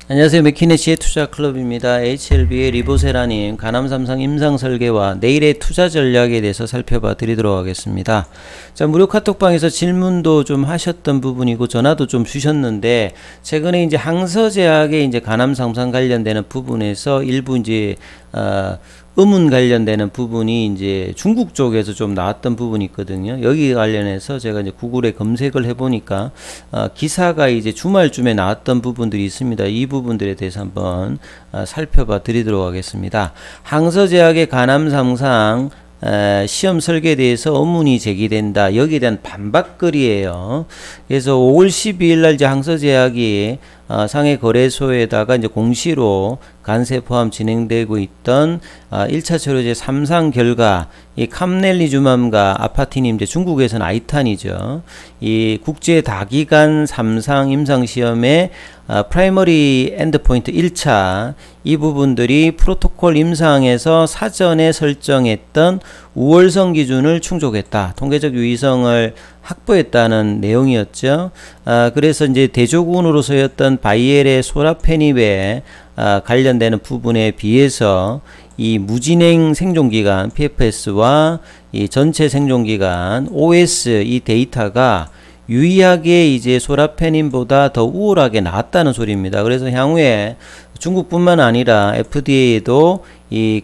안녕하세요. 맥키네시의 투자클럽입니다. HLB의 리보세라님, 가남삼성 임상설계와 내일의 투자 전략에 대해서 살펴봐 드리도록 하겠습니다. 자, 무료 카톡방에서 질문도 좀 하셨던 부분이고 전화도 좀 주셨는데, 최근에 이제 항서제약의 이제 가남삼성 관련되는 부분에서 일부 이제 의문 관련되는 부분이 이제 중국 쪽에서 좀 나왔던 부분이 있거든요. 여기 관련해서 제가 이제 구글에 검색을 해보니까 기사가 이제 주말쯤에 나왔던 부분들이 있습니다. 이 부분들에 대해서 한번 살펴봐 드리도록 하겠습니다. 항서제약의 가남삼상 시험 설계에 대해서 의문이 제기된다. 여기에 대한 반박글이에요. 그래서 5월 12일 날 이제 항서제약이 상해 거래소에다가 이제 공시로 간세 포함 진행되고 있던 1차 치료제 3상 결과 이 캄넬리주맘과 아파티님, 이제 중국에서는 아이탄이죠. 이 국제 다기간 3상 임상 시험의 프라이머리 엔드포인트 1차 이 부분들이 프로토콜 임상에서 사전에 설정했던 우월성 기준을 충족했다. 통계적 유의성을 확보했다는 내용이었죠. 그래서 이제 대조군으로서였던 바이엘의 소라페닙에 관련되는 부분에 비해서 이 무진행 생존기간 PFS와 이 전체 생존기간 OS 이 데이터가 유의하게 이제 소라페닌보다 더 우월하게 나왔다는 소리입니다. 그래서 향후에 중국뿐만 아니라 FDA에도 이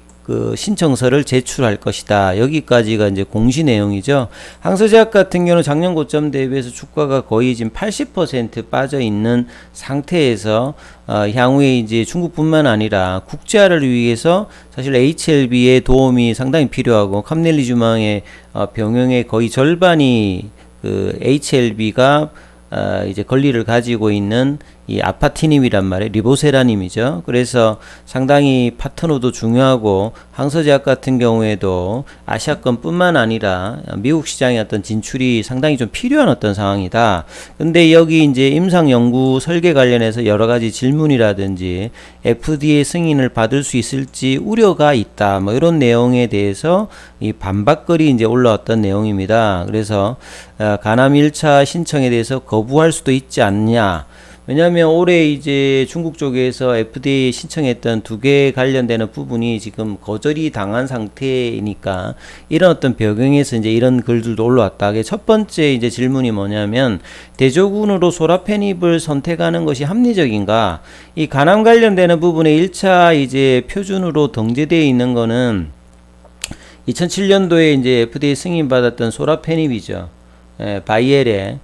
신청서를 제출할 것이다. 여기까지가 이제 공시 내용이죠. 항서제약 같은 경우는 작년 고점 대비해서 주가가 거의 지금 80% 빠져 있는 상태에서 향후에 이제 중국뿐만 아니라 국제화를 위해서 사실 HLB의 도움이 상당히 필요하고 캄넬리주망의 병용의 거의 절반이 HLB가 이제 권리를 가지고 있는 이 아파티님이란 말이에요. 리보세라님이죠. 그래서 상당히 파트너도 중요하고 항서제약 같은 경우에도 아시아권 뿐만 아니라 미국 시장의 어떤 진출이 상당히 좀 필요한 어떤 상황이다. 근데 여기 이제 임상연구 설계 관련해서 여러가지 질문이라든지 FDA 승인을 받을 수 있을지 우려가 있다. 뭐 이런 내용에 대해서 이 반박글이 이제 올라왔던 내용입니다. 그래서 가남 1차 신청에 대해서 거부할 수도 있지 않냐. 왜냐하면 올해 이제 중국 쪽에서 FDA 신청했던 2개 관련되는 부분이 지금 거절이 당한 상태이니까 이런 어떤 배경에서 이제 이런 글들도 올라왔다. 첫 번째 이제 질문이 뭐냐면 대조군으로 소라페닙을 선택하는 것이 합리적인가? 이 간암 관련되는 부분에 1차 이제 표준으로 등재되어 있는 거는 2007년도에 이제 FDA 승인 받았던 소라페닙이죠. 바이엘에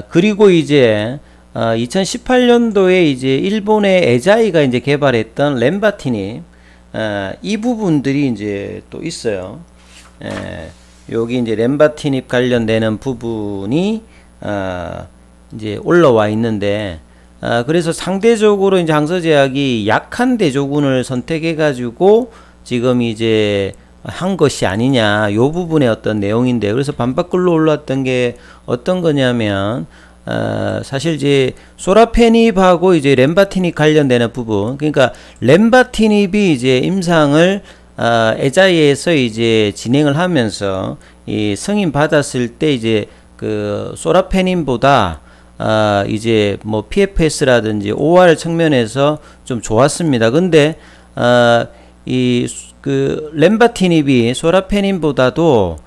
그리고 이제 2018년도에 이제 일본의 에자이가 이제 개발했던 렌바티닙 이 부분들이 이제 또 있어요. 여기 이제 렌바티닙 관련되는 부분이 이제 올라와 있는데 그래서 상대적으로 이제 항서제약이 약한 대조군을 선택해 가지고 지금 이제 한 것이 아니냐 요 부분의 어떤 내용인데, 그래서 반박글로 올라왔던 게 어떤 거냐면 사실 이제 소라페닙하고 이제 렌바티닙 관련되는 부분, 그러니까 렌바티닙이 이제 임상을 에자이에서 이제 진행을 하면서 이 승인 받았을 때 이제 그 소라페닙보다 이제 뭐 PFS라든지 OR 측면에서 좀 좋았습니다. 근데 이 그 렌바티닙이 소라페닙보다도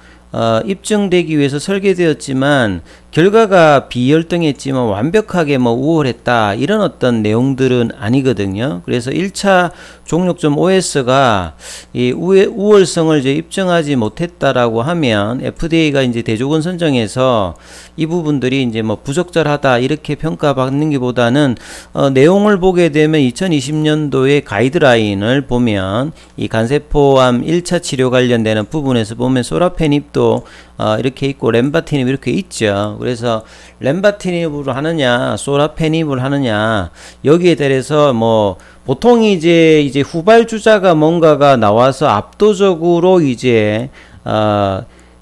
입증되기 위해서 설계되었지만 결과가 비열등했지만 완벽하게 뭐 우월했다 이런 어떤 내용들은 아니거든요. 그래서 1차 종료점 OS가 이 우월성을 이제 입증하지 못했다라고 하면 FDA가 이제 대조군 선정에서 이 부분들이 이제 뭐 부적절하다 이렇게 평가받는 것보다는 내용을 보게 되면 2020년도의 가이드라인을 보면 이 간세포암 1차 치료 관련되는 부분에서 보면 소라페닙도 이렇게 있고 렌바티닙 이렇게 있죠. 그래서 렌바티닙으로 하느냐 소라페닙을 하느냐 여기에 대해서 뭐 보통 이제 후발주자가 뭔가가 나와서 압도적으로 이제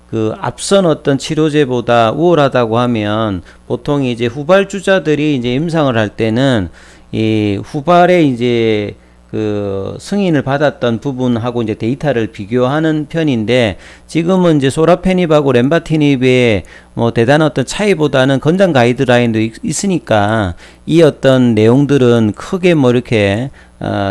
그 앞선 어떤 치료제보다 우월하다고 하면 보통 이제 후발주자들이 이제 임상을 할 때는 이 후발에 이제 그 승인을 받았던 부분하고 이제 데이터를 비교하는 편인데, 지금은 이제 소라페닙하고 렘바티닙의 뭐 대단한 어떤 차이보다는 권장 가이드라인도 있으니까 이 어떤 내용들은 크게 뭐 이렇게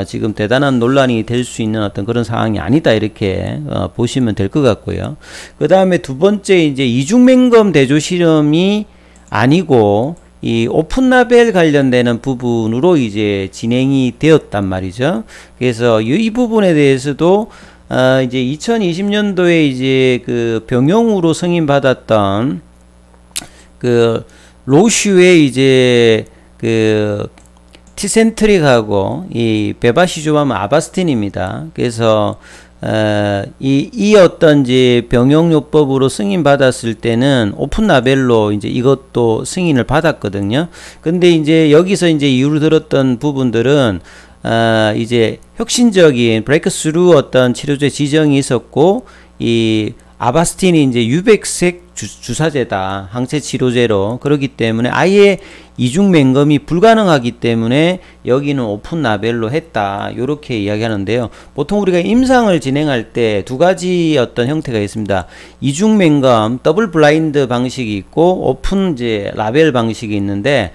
지금 대단한 논란이 될 수 있는 어떤 그런 상황이 아니다, 이렇게 보시면 될 것 같고요. 그 다음에 두 번째, 이제 이중맹검 대조 실험이 아니고 이 오픈라벨 관련되는 부분으로 이제 진행이 되었단 말이죠. 그래서 이 부분에 대해서도 이제 2020년도에 이제 그 병용으로 승인받았던 그 로슈의 이제 그 티센트릭하고 이 베바시조밤 아바스틴입니다. 그래서 이 어떤 이제 병용요법으로 승인받았을 때는 오픈라벨로 이제 이것도 승인을 받았거든요. 근데 이제 여기서 이제 이유를 들었던 부분들은 이제 혁신적인 브레이크스루 어떤 치료제 지정이 있었고, 이 아바스틴이 이제 유백색 주사제다, 항체 치료제로. 그렇기 때문에 아예 이중맹검이 불가능하기 때문에 여기는 오픈 라벨로 했다, 요렇게 이야기하는데요. 보통 우리가 임상을 진행할 때 두 가지 어떤 형태가 있습니다. 이중맹검 더블 블라인드 방식이 있고 오픈 이제 라벨 방식이 있는데,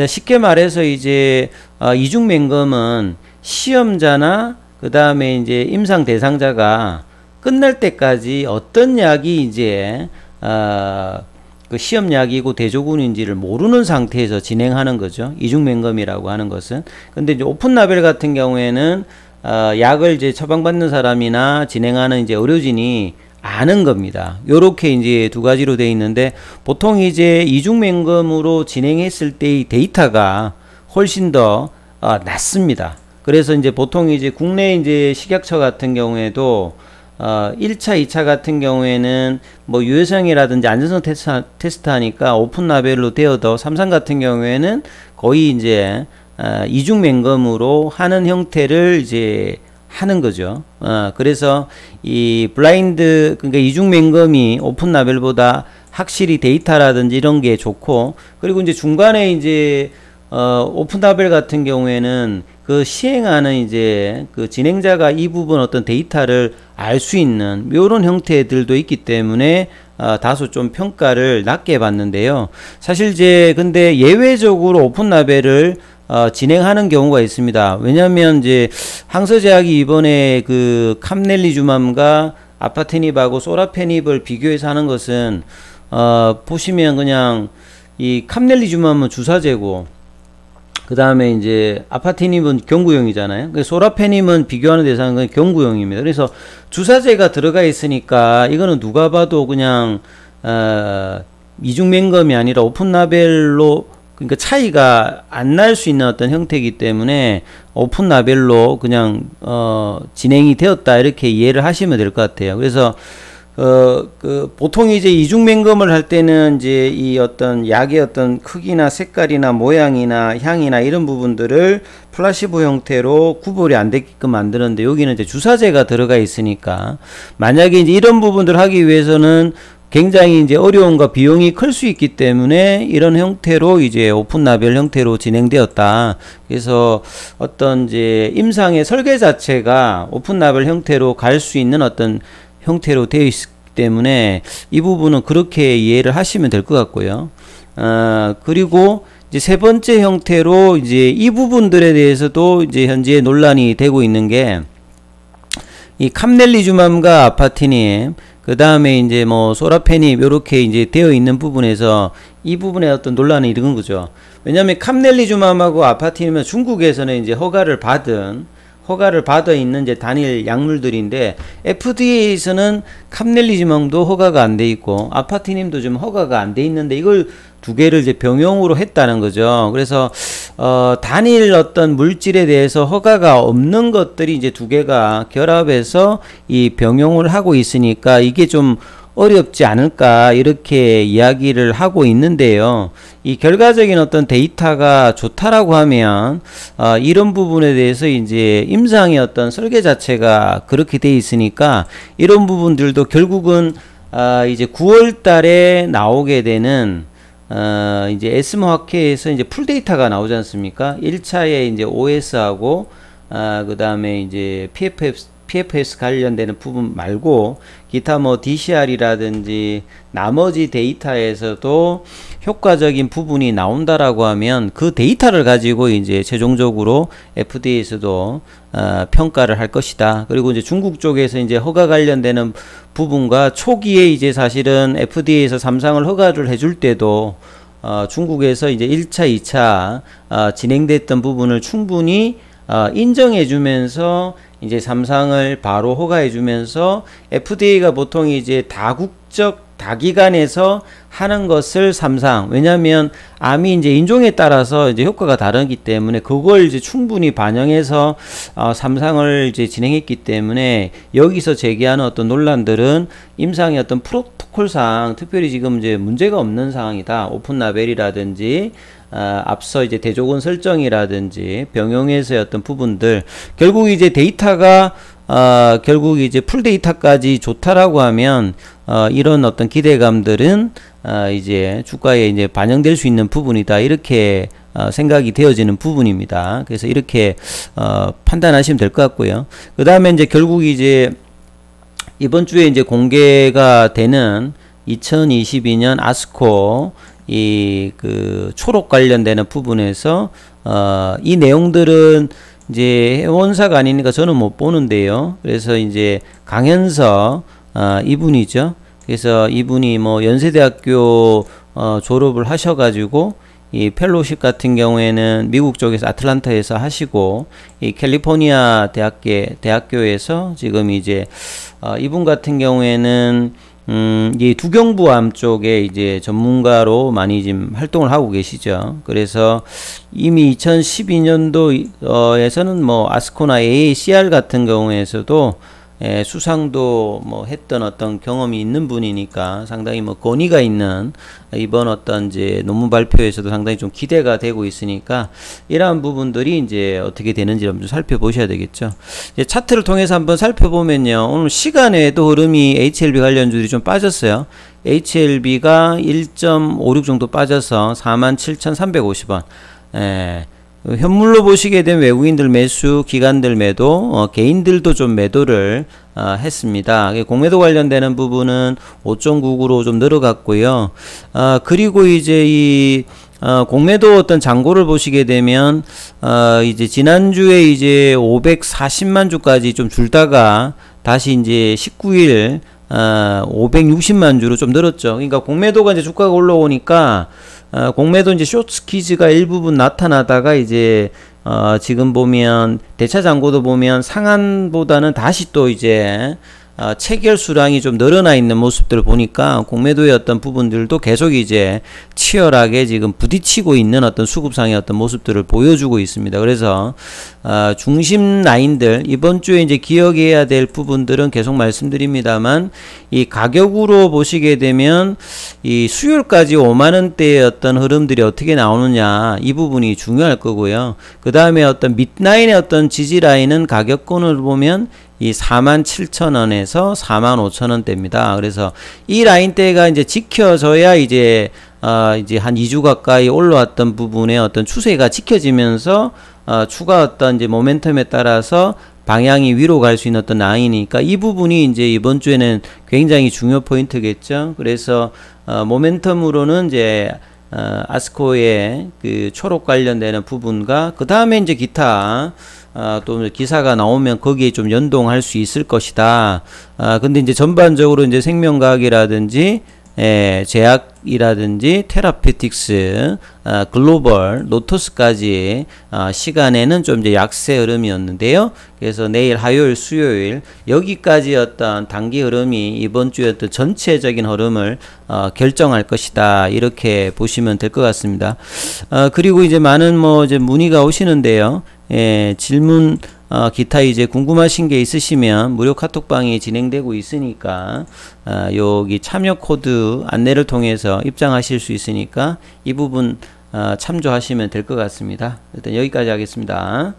쉽게 말해서 이제 이중맹검은 시험자나 그 다음에 이제 임상 대상자가 끝날 때까지 어떤 약이 이제 그 시험약이고 대조군인지를 모르는 상태에서 진행하는 거죠. 이중맹검이라고 하는 것은. 근데 이제 오픈라벨 같은 경우에는 약을 이제 처방받는 사람이나 진행하는 이제 의료진이 아는 겁니다. 요렇게 이제 두 가지로 되어 있는데, 보통 이제 이중맹검으로 진행했을 때의 데이터가 훨씬 더 낮습니다. 그래서 이제 보통 이제 국내 이제 식약처 같은 경우에도 1차, 2차 같은 경우에는 뭐 유해성이라든지 안전성 테스트 하니까 오픈 라벨로 되어도, 삼성 같은 경우에는 거의 이제 이중맹검으로 하는 형태를 이제 하는 거죠. 그래서 이 블라인드, 그러니까 이중맹검이 오픈 라벨보다 확실히 데이터라든지 이런 게 좋고, 그리고 이제 중간에 이제 오픈 라벨 같은 경우에는 그 시행하는 이제 그 진행자가 이 부분 어떤 데이터를 알 수 있는 이런 형태들도 있기 때문에 다소 좀 평가를 낮게 받는데요. 사실 이제 근데 예외적으로 오픈 라벨을 진행하는 경우가 있습니다. 왜냐하면 이제 항서제약이 이번에 그 캄넬리주맘과 아파테닙하고 소라페닙을 비교해서 하는 것은 보시면 그냥 이 캄넬리주맘은 주사제고, 그 다음에 이제 아파티닙은 경구용이잖아요. 소라페닙은 비교하는 대상은 경구용입니다. 그래서 주사제가 들어가 있으니까 이거는 누가 봐도 그냥 이중맹검이 아니라 오픈라벨로, 그러니까 차이가 안 날 수 있는 어떤 형태이기 때문에 오픈라벨로 그냥 진행이 되었다, 이렇게 이해를 하시면 될 것 같아요. 그래서 보통 이제 이중맹검을 할 때는 이제 이 어떤 약의 어떤 크기나 색깔이나 모양이나 향이나 이런 부분들을 플라시보 형태로 구별이 안 되게끔 만드는데, 여기는 이제 주사제가 들어가 있으니까 만약에 이제 이런 부분들을 하기 위해서는 굉장히 이제 어려움과 비용이 클 수 있기 때문에 이런 형태로 이제 오픈라벨 형태로 진행되었다. 그래서 어떤 이제 임상의 설계 자체가 오픈라벨 형태로 갈 수 있는 어떤 형태로 되어 있기 때문에 이 부분은 그렇게 이해를 하시면 될 것 같고요. 그리고 이제 세 번째 형태로 이제 이 부분들에 대해서도 이제 현재 논란이 되고 있는 게, 이 캄넬리주맘과 아파티닙, 그 다음에 이제 뭐 소라페닙 이렇게 이제 되어 있는 부분에서 이 부분에 어떤 논란이 일은 거죠. 왜냐하면 캄넬리주맘하고 아파티닙은 중국에서는 이제 허가를 받아 있는 이제 단일 약물들인데, FDA에서는 캄넬리주맘도 허가가 안 돼 있고 아파티닙도 좀 허가가 안 돼 있는데, 이걸 두 개를 이제 병용으로 했다는 거죠. 그래서 단일 어떤 물질에 대해서 허가가 없는 것들이 이제 두 개가 결합해서 이 병용을 하고 있으니까 이게 좀 어렵지 않을까, 이렇게 이야기를 하고 있는데요. 이 결과적인 어떤 데이터가 좋다라고 하면 이런 부분에 대해서 이제 임상의 어떤 설계 자체가 그렇게 돼 있으니까 이런 부분들도 결국은 이제 9월 달에 나오게 되는 이제 에스모 학회에서 이제 풀 데이터가 나오지 않습니까? 1차에 이제 OS하고 그 다음에 이제 PFS 관련되는 부분 말고 기타 뭐 DCR이라든지 나머지 데이터에서도 효과적인 부분이 나온다라고 하면 그 데이터를 가지고 이제 최종적으로 FDA에서도 평가를 할 것이다. 그리고 이제 중국 쪽에서 이제 허가 관련되는 부분과 초기에 이제 사실은 FDA에서 삼상을 허가를 해줄 때도 중국에서 이제 1차, 2차 진행됐던 부분을 충분히 인정해주면서 이제 삼상을 바로 허가해주면서 FDA가 보통 이제 다국적 다기관에서 하는 것을 삼상, 왜냐하면 암이 이제 인종에 따라서 이제 효과가 다르기 때문에 그걸 이제 충분히 반영해서 삼상을 이제 진행했기 때문에 여기서 제기하는 어떤 논란들은 임상의 어떤 프로토콜상 특별히 지금 이제 문제가 없는 상황이다. 오픈 라벨이라든지 앞서 이제 대조군 설정이라든지 병용에서의 어떤 부분들, 결국 이제 데이터가 결국 이제 풀 데이터까지 좋다라고 하면 이런 어떤 기대감들은 이제 주가에 이제 반영될 수 있는 부분이다, 이렇게 생각이 되어지는 부분입니다. 그래서 이렇게 판단하시면 될 것 같고요. 그 다음에 이제 결국 이제 이번 주에 이제 공개가 되는 2022년 아스코 그 초록 관련되는 부분에서 이 내용들은 이제 회원사가 아니니까 저는 못 보는데요. 그래서 이제 강현서 이분이죠. 그래서 이분이 뭐 연세대학교 졸업을 하셔가지고 이 펠로십 같은 경우에는 미국 쪽에서 아틀란타에서 하시고 이 캘리포니아 대학교에서 지금 이제 이분 같은 경우에는 이 두경부암 쪽에 이제 전문가로 많이 지금 활동을 하고 계시죠. 그래서 이미 2012년도에서는 뭐 아스코나 AACR 같은 경우에서도 수상도 뭐 했던 어떤 경험이 있는 분이니까 상당히 뭐 권위가 있는 이번 어떤 이제 논문 발표에서도 상당히 좀 기대가 되고 있으니까 이러한 부분들이 이제 어떻게 되는지 좀 살펴보셔야 되겠죠. 이제 차트를 통해서 한번 살펴보면요, 오늘 시간 외에도 흐름이 HLB 관련주들이 좀 빠졌어요. HLB가 1.56 정도 빠져서 47,350원. 현물로 보시게 되면 외국인들 매수, 기관들 매도, 개인들도 좀 매도를 했습니다. 공매도 관련되는 부분은 5.99로 좀 늘어갔고요. 그리고 이제 이 공매도 어떤 잔고를 보시게 되면 이제 지난주에 이제 540만 주까지 좀 줄다가 다시 이제 19일 560만 주로 좀 늘었죠. 그러니까 공매도가 이제 주가가 올라오니까 공매도 이제 숏스퀴즈가 일부분 나타나다가 이제 지금 보면 대차 잔고도 보면 상한보다는 다시 또 이제 체결 수량이 좀 늘어나 있는 모습들을 보니까 공매도의 어떤 부분들도 계속 이제 치열하게 지금 부딪히고 있는 어떤 수급상의 어떤 모습들을 보여주고 있습니다. 그래서 중심 라인들 이번 주에 이제 기억해야 될 부분들은 계속 말씀드립니다만, 이 가격으로 보시게 되면 이 수요일까지 5만원대의 어떤 흐름들이 어떻게 나오느냐, 이 부분이 중요할 거고요. 그 다음에 어떤 밑라인의 어떤 지지 라인은 가격권을 보면 이 47,000원에서 45,000원대입니다. 그래서 이 라인대가 이제 지켜져야 이제 한 2주 가까이 올라왔던 부분의 어떤 추세가 지켜지면서 추가 어떤 이제 모멘텀에 따라서 방향이 위로 갈 수 있는 어떤 라인이니까 이 부분이 이제 이번 주에는 굉장히 중요 포인트겠죠. 그래서 모멘텀으로는 이제 아스코의 그 초록 관련되는 부분과 그 다음에 이제 기타 또 기사가 나오면 거기에 좀 연동할 수 있을 것이다. 근데 이제 전반적으로 이제 생명과학이라든지 제약이라든지 테라피틱스, 글로벌, 노토스까지 시간에는 좀 이제 약세 흐름이었는데요. 그래서 내일 화요일, 수요일 여기까지 어떤 단기 흐름이 이번 주의 어떤 전체적인 흐름을 결정할 것이다. 이렇게 보시면 될 것 같습니다. 그리고 이제 많은 뭐 이제 문의가 오시는데요. 질문 기타 이제 궁금하신 게 있으시면 무료 카톡방이 진행되고 있으니까 여기 참여 코드 안내를 통해서 입장하실 수 있으니까 이 부분 참조하시면 될 것 같습니다. 일단 여기까지 하겠습니다.